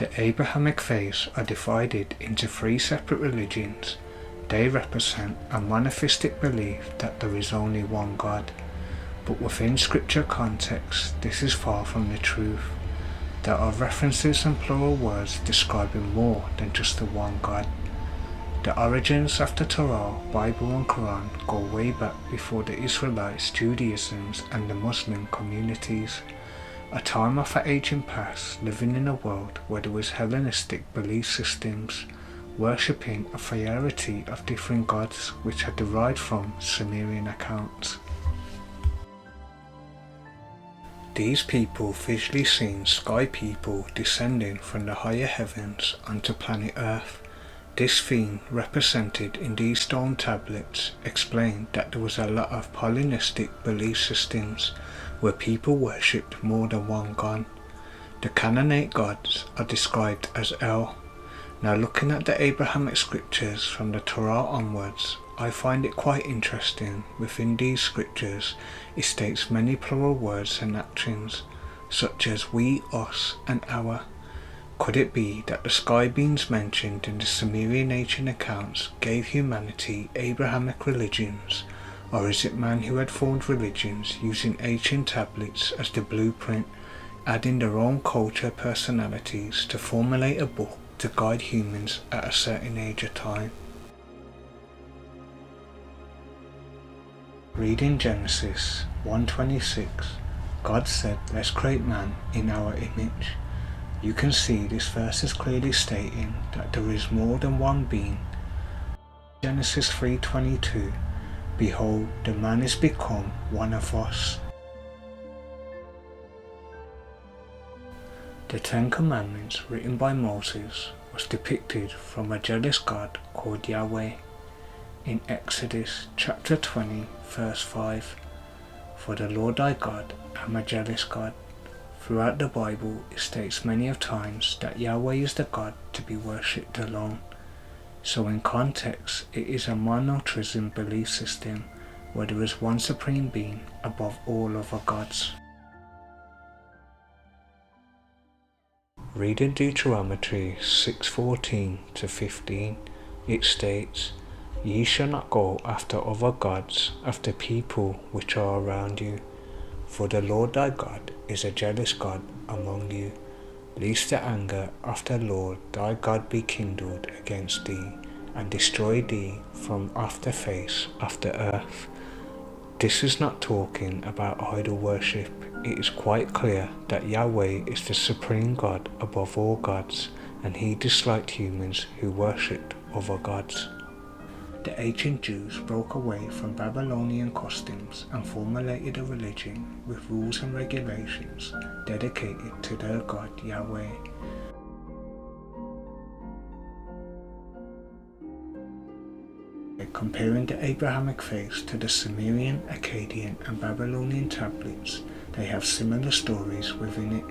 The Abrahamic faiths are divided into three separate religions. They represent a monotheistic belief that there is only one God, but within scripture context this is far from the truth. There are references and plural words describing more than just the one God. The origins of the Torah, Bible and Quran go way back before the Israelites, Judaism and the Muslim communities. A time of the ancient past, living in a world where there was Hellenistic belief systems, worshipping a variety of different gods which had derived from Sumerian accounts. These people visually seen sky people descending from the higher heavens onto planet Earth. This theme represented in these stone tablets explained that there was a lot of polytheistic belief systems where people worshipped more than one god. The Canaanite gods are described as El. Now looking at the Abrahamic scriptures from the Torah onwards, I find it quite interesting. Within these scriptures it states many plural words and actions, such as we, us and our. Could it be that the sky beings mentioned in the Sumerian ancient accounts gave humanity Abrahamic religions, or is it man who had formed religions using ancient tablets as the blueprint, adding their own culture personalities to formulate a book to guide humans at a certain age or time? Reading Genesis 1:26, God said, "Let's create man in our image." You can see this verse is clearly stating that there is more than one being. Genesis 3:22, "Behold, the man is become one of us." The Ten Commandments written by Moses was depicted from a jealous God called Yahweh. In Exodus chapter 20 verse 5, "For the Lord thy God am a jealous God." Throughout the Bible it states many of times that Yahweh is the God to be worshipped alone. So in context it is a monotheism belief system where there is one supreme being above all other gods. Reading Deuteronomy 6:14 to 15, it states, "Ye shall not go after other gods, after people which are around you. For the Lord thy God is a jealous God among you, lest the anger of the Lord thy God be kindled against thee, and destroy thee from off the face of the earth." This is not talking about idol worship. It is quite clear that Yahweh is the supreme God above all gods, and he disliked humans who worshipped other gods. The ancient Jews broke away from Babylonian customs and formulated a religion with rules and regulations dedicated to their God Yahweh. Comparing the Abrahamic faiths to the Sumerian, Akkadian and Babylonian tablets, they have similar stories within it.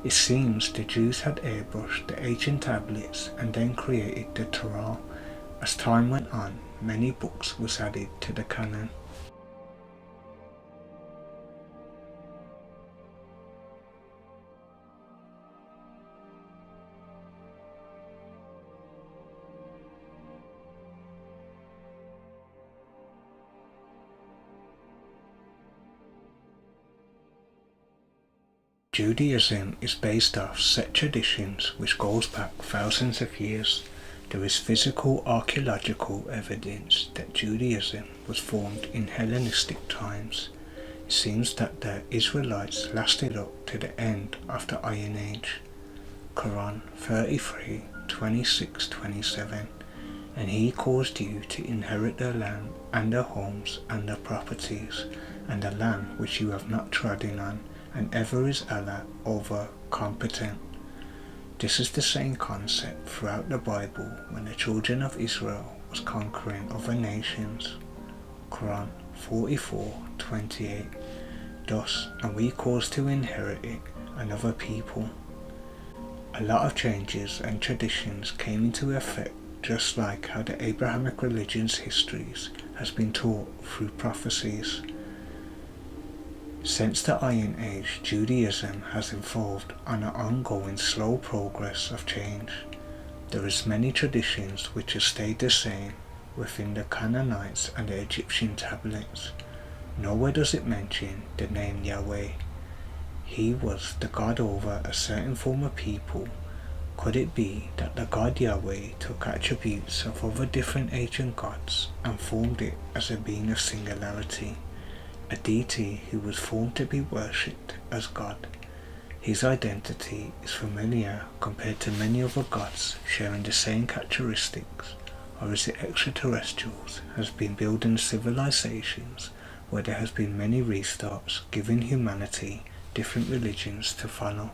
It seems the Jews had airbrushed the ancient tablets and then created the Torah. As time went on, many books was added to the canon. Judaism is based off set traditions which goes back thousands of years. There is physical archaeological evidence that Judaism was formed in Hellenistic times. It seems that the Israelites lasted up to the end of the Iron Age. Quran 33:26-27, "And he caused you to inherit their land and their homes and their properties, and the land which you have not trodden on, and ever is Allah over competent." This is the same concept throughout the Bible when the children of Israel was conquering other nations. Quran 44:28, "Thus, and we caused to inherit it another people." A lot of changes and traditions came into effect, just like how the Abrahamic religion's histories has been taught through prophecies. Since the Iron Age, Judaism has evolved on an ongoing slow progress of change. There is many traditions which have stayed the same within the Canaanites and the Egyptian tablets. Nowhere does it mention the name Yahweh. He was the God over a certain form of people. Could it be that the God Yahweh took attributes of other different ancient gods and formed it as a being of singularity, a deity who was formed to be worshipped as God? His identity is familiar compared to many other gods sharing the same characteristics, or is it extraterrestrials has been building civilizations where there has been many restarts, giving humanity different religions to follow?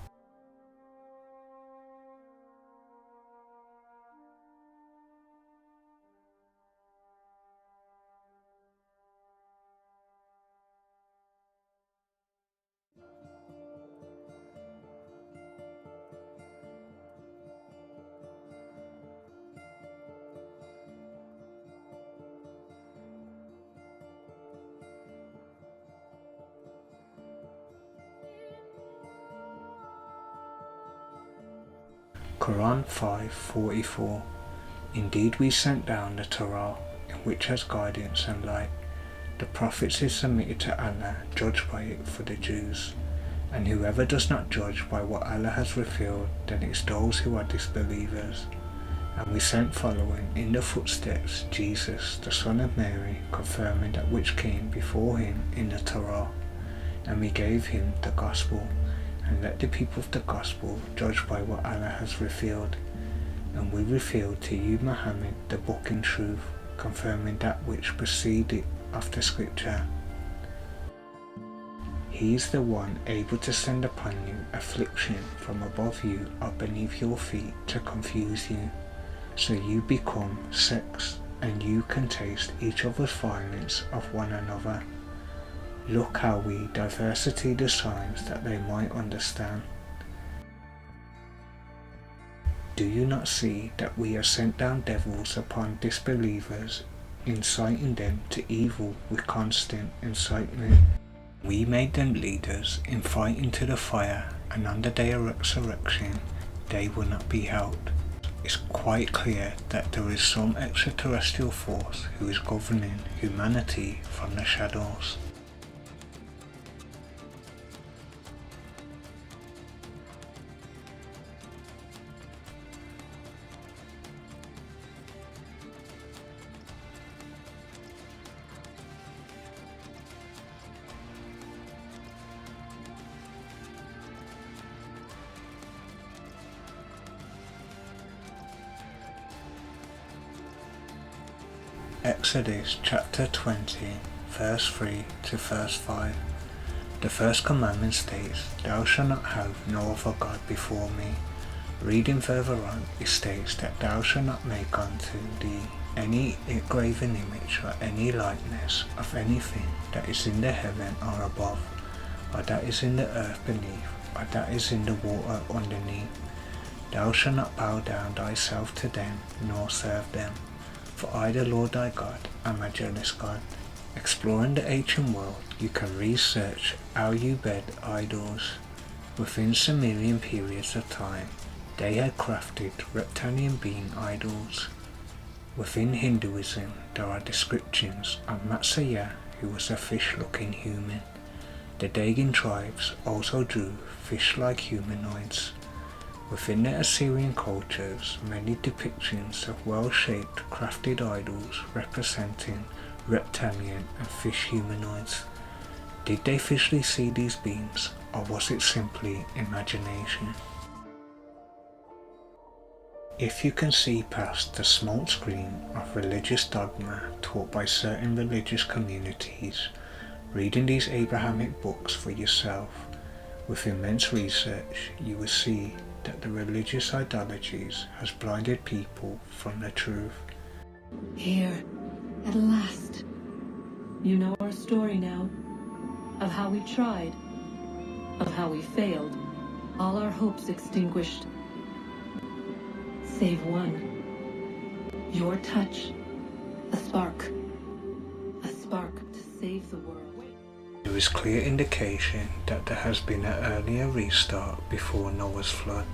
Quran 5:44. Indeed we sent down the Torah, in which has guidance and light. The prophets is submitted to Allah, judged by it for the Jews. And whoever does not judge by what Allah has revealed, then it's those who are disbelievers. And we sent following in the footsteps Jesus, the son of Mary, confirming that which came before him in the Torah. And we gave him the gospel, and let the people of the gospel judge by what Allah has revealed. And we revealed to you, Muhammad, the book in truth, confirming that which preceded of the scripture. He is the one able to send upon you affliction from above you or beneath your feet to confuse you, so you become sects, and you can taste each other's violence of one another. Look how we diversity the signs that they might understand. Do you not see that we have sent down devils upon disbelievers, inciting them to evil with constant incitement? We made them leaders in fighting to the fire, and on the day of resurrection they will not be held. It's quite clear that there is some extraterrestrial force who is governing humanity from the shadows. Exodus chapter 20, verse 3 to verse 5. The first commandment states, "Thou shalt not have no other God before me." Reading further on, it states that thou shalt not make unto thee any graven image or any likeness of anything that is in the heaven or above, or that is in the earth beneath, or that is in the water underneath. Thou shalt not bow down thyself to them, nor serve them. For I, the Lord thy God, am a jealous God. Exploring the ancient world, you can research how you bed idols. Within Sumerian periods of time, they had crafted reptilian being idols. Within Hinduism, there are descriptions of Matsya, who was a fish-looking human. The Dagon tribes also drew fish-like humanoids. Within the Assyrian cultures, many depictions of well-shaped, crafted idols representing reptilian and fish humanoids. Did they physically see these beings, or was it simply imagination? If you can see past the smoke screen of religious dogma taught by certain religious communities, reading these Abrahamic books for yourself, with immense research, you will see that the religious idolatries has blinded people from the truth. Here, at last. You know our story now, of how we tried, of how we failed, all our hopes extinguished. Save one. Your touch. A spark to save the world. There is clear indication that there has been an earlier restart before Noah's flood.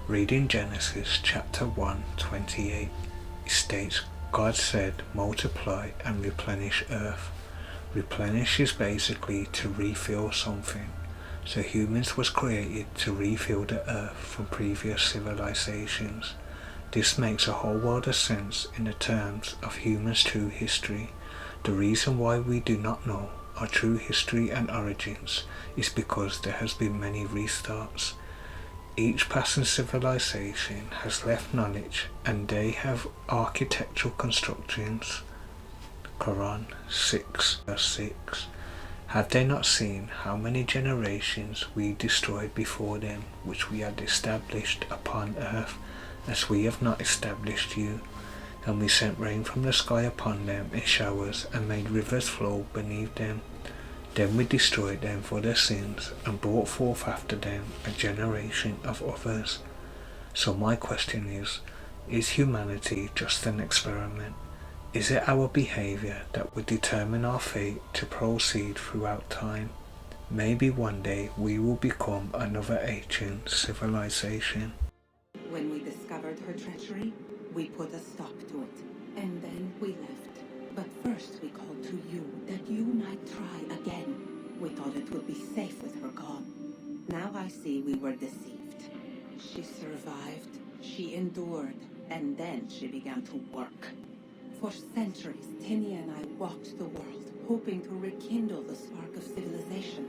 Reading Genesis chapter 1:28, it states, God said, multiply and replenish earth. Replenish is basically to refill something. So humans was created to refill the earth from previous civilizations. This makes a whole world of sense in the terms of humans' true history. The reason why we do not know our true history and origins is because there has been many restarts. Each passing civilization has left knowledge, and they have architectural constructions. Quran 6 verse 6. Have they not seen how many generations we destroyed before them, which we had established upon earth, as we have not established you? And we sent rain from the sky upon them in showers, and made rivers flow beneath them. Then we destroyed them for their sins, and brought forth after them a generation of others. So my question is humanity just an experiment? Is it our behavior that would determine our fate to proceed throughout time? Maybe one day we will become another ancient civilization. When we discovered her treachery, we put a stop to it, and then we left. But first we called to you that you might try again. We thought it would be safe with her gone. Now I see we were deceived. She survived, she endured, and then she began to work. For centuries, Tinny and I walked the world, hoping to rekindle the spark of civilization.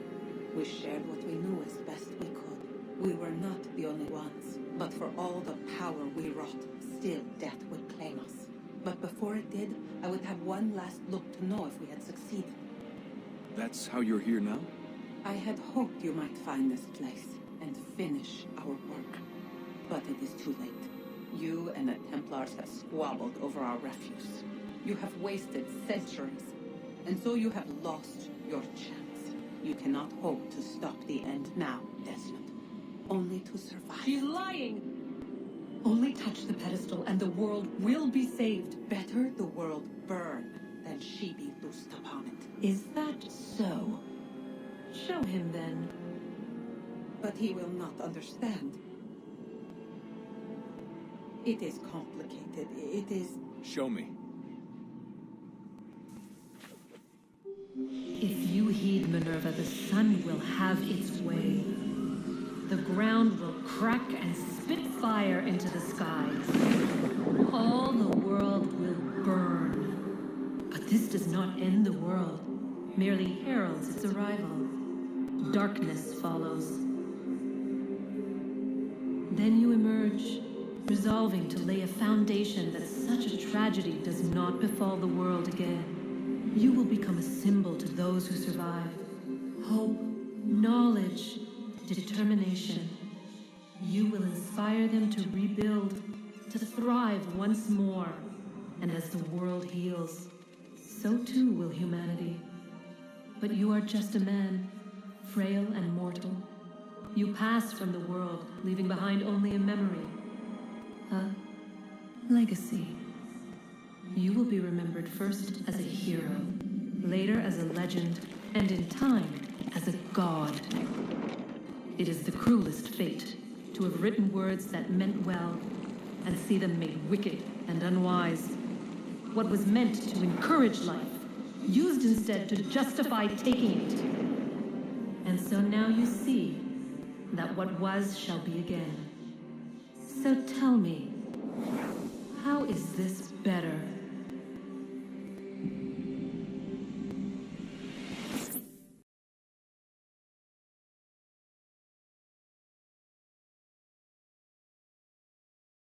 We shared what we knew as best we could. We were not the only ones, but for all the power we wrought, still death would claim us. But before it did, I would have one last look to know if we had succeeded. That's how you're here now? I had hoped you might find this place and finish our work. But it is too late. You and the Templars have squabbled over our refuse. You have wasted centuries, and so you have lost your chance. You cannot hope to stop the end now, Desmond. Only to survive. She's lying! Only touch the pedestal and the world will be saved. Better the world burn than she be loosed upon it. Is that so? Show him then. But he will not understand. It is complicated. It is... Show me. If you heed Minerva, the sun will have its way. The ground will crack and spit fire into the skies. All the world will burn. But this does not end the world, merely heralds its arrival. Darkness follows. Then you emerge, resolving to lay a foundation that such a tragedy does not befall the world again. You will become a symbol to those who survive. Hope, knowledge, determination. You will inspire them to rebuild, to thrive once more. And as the world heals, so too will humanity. But you are just a man, frail and mortal. You pass from the world, leaving behind only a memory. A legacy. You will be remembered first as a hero, later as a legend, and in time as a god. It is the cruelest fate to have written words that meant well and see them made wicked and unwise. What was meant to encourage life, used instead to justify taking it. And so now you see that what was shall be again. So tell me, how is this better?